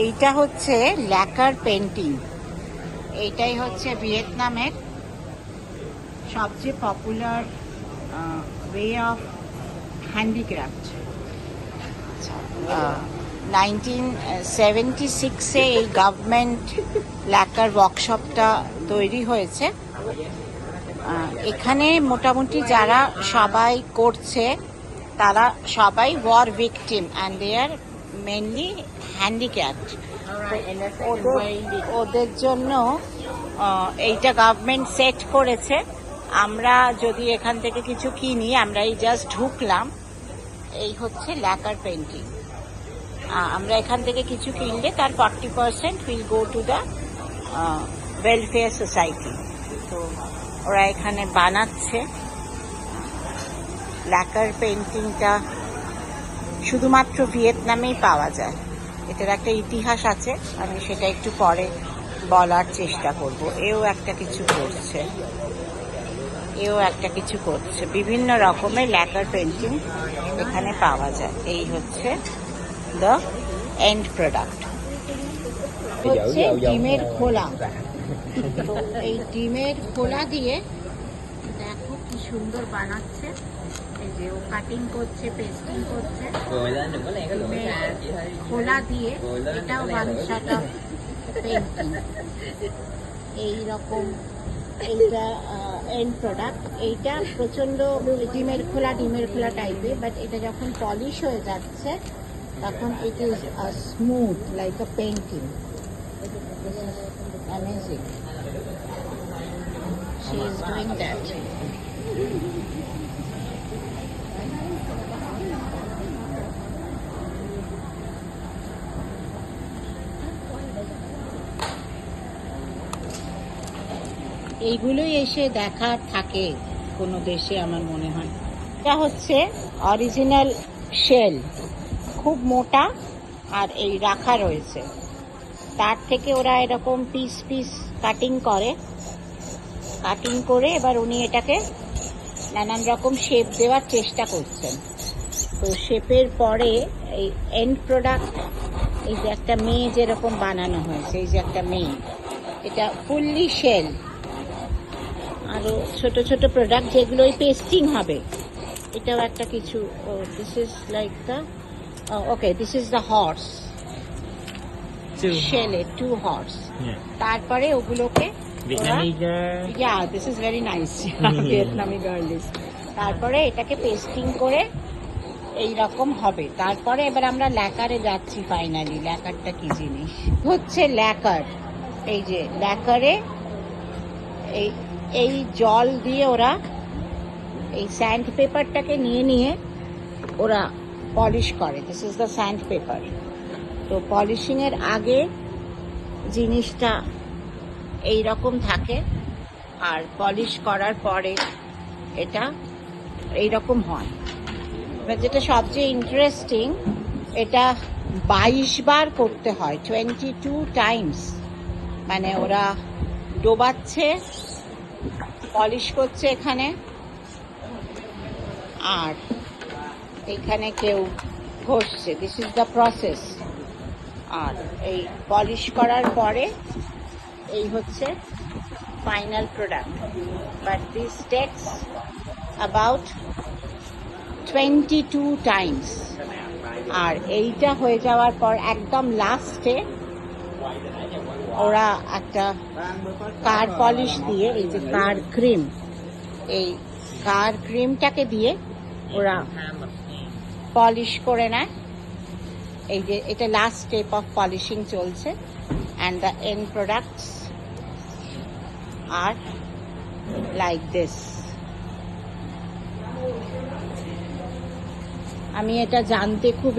এইটা হচ্ছে lacquer painting. এইটাই হচ্ছে ভিয়েতনামের সবচেয়ে পপুলার ওয়ে অফ হ্যান্ডিক্রাফট। 1976-এ এই গভর্নমেন্ট ল্যাকার ওয়ার্কশপটা তৈরি হয়েছে। এখানে মোটামুটি যারা সবাই করছে তারা সবাই war victim and they are mainly handicapped. ওদের জন্য এইটা গভর্নমেন্ট সেট করেছে। আমরা যদি এখান থেকে কিছু কিনি, আমরা এই জাস্ট ঢুকলাম, এই হচ্ছে ল্যাকার পেন্টিং। আমরা এখান থেকে কিছু কিনলে তার 40% will go to the welfare society. তো ওরা এখানে বানাচ্ছে। ল্যাকার পেন্টিংটা শুধুমাত্র ভিয়েতনামেই পাওয়া যায়। এটার একটা ইতিহাস আছে, আমি সেটা একটু পরে বলার চেষ্টা করব। এও একটা কিছু করছে, বিভিন্ন রকমের ল্যাকার পেন্টিং এখানে পাওয়া যায়। এই হচ্ছে দ্য এন্ড প্রোডাক্ট, হচ্ছে ডিমের খোলা। তো এই ডিমের খোলা দিয়ে দেখো কি সুন্দর বানাচ্ছে। এই যে ও কাটিং করছে, পেস্টিং করছে খোলা দিয়ে। এটাও বানসাটা পেন্টিং। এইরকম এইটা এন্ড প্রোডাক্ট। এইটা প্রচন্ড ডিমের খোলা টাইপের, বাট এটা যখন পলিশ হয়ে যাচ্ছে তখন it is smooth like a painting. This is amazing. She is doing that. এইগুলোই এসে দেখার থাকে কোনো দেশে, আমার মনে হয়। এটা হচ্ছে অরিজিনাল শেল, খুব মোটা, আর এই রাখা রয়েছে। তার থেকে ওরা এরকম পিস পিস কাটিং করে এবার উনি এটাকে নানান রকম শেপ দেওয়ার চেষ্টা করছেন। তো শেপের পরে এই এন্ড প্রোডাক্ট, এই যে একটা মেয়ে যেরকম বানানো হয়েছে, এই যে একটা মেয়ে, এটা ফুললি শেল। আরো ছোট ছোট প্রোডাক্ট যেগুলো পেস্টিং হবে, এটাও একটা কিছু। This is like the okay, this is the horse শেলে, 2 হর্স। তারপরে ওগুলোকে this is very nice Vietnamese girl is. তারপরে এটাকে পেস্টিং করে এই রকম হবে। তারপরে এবার আমরা ল্যাকারে যাচ্ছি। ফাইনালি ল্যাকারটা কি জিনিস হচ্ছে ল্যাকার। এই যে ল্যাকারে এই জল দিয়ে ওরা এই স্যান্ড পেপারটাকে নিয়ে ওরা পলিশ করে। This is the sandpaper. তো পলিশিং এর আগে জিনিসটা এই রকম থাকে, আর পলিশ করার পরে এটা এই রকম হয়। এবার যেটা সবচেয়ে ইন্টারেস্টিং, এটা 22 বার করতে হয়, 22 টাইমস। মানে ওরা ডোবাচ্ছে, পলিশ করছে এখানে, আর এখানে কেউ ঘষছে। This is the process. আর এই পলিশ করার পরে এই হচ্ছে final product. But this takes about 22 times. আর এইটা হয়ে যাওয়ার পর একদম লাস্টে ওরা একটা কার পলিশ দিয়ে, এই যে কার ক্রিম, এই কার ক্রিমটাকে দিয়ে ওরা পলিশ করে নেয়। এই যে এটা লাস্ট স্টেপ অফ পলিশিং চলছে। And the end products are like this. আমি এটা জানতে খুব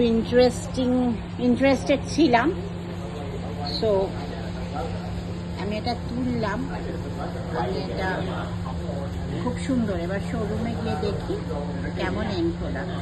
ইন্টারেস্টেড ছিলাম, সো আমি এটা তুললাম। আমি এটা খুব সুন্দর। এবার শোরুমে গিয়ে দেখি কেমন এন্ড প্রোডাক্ট।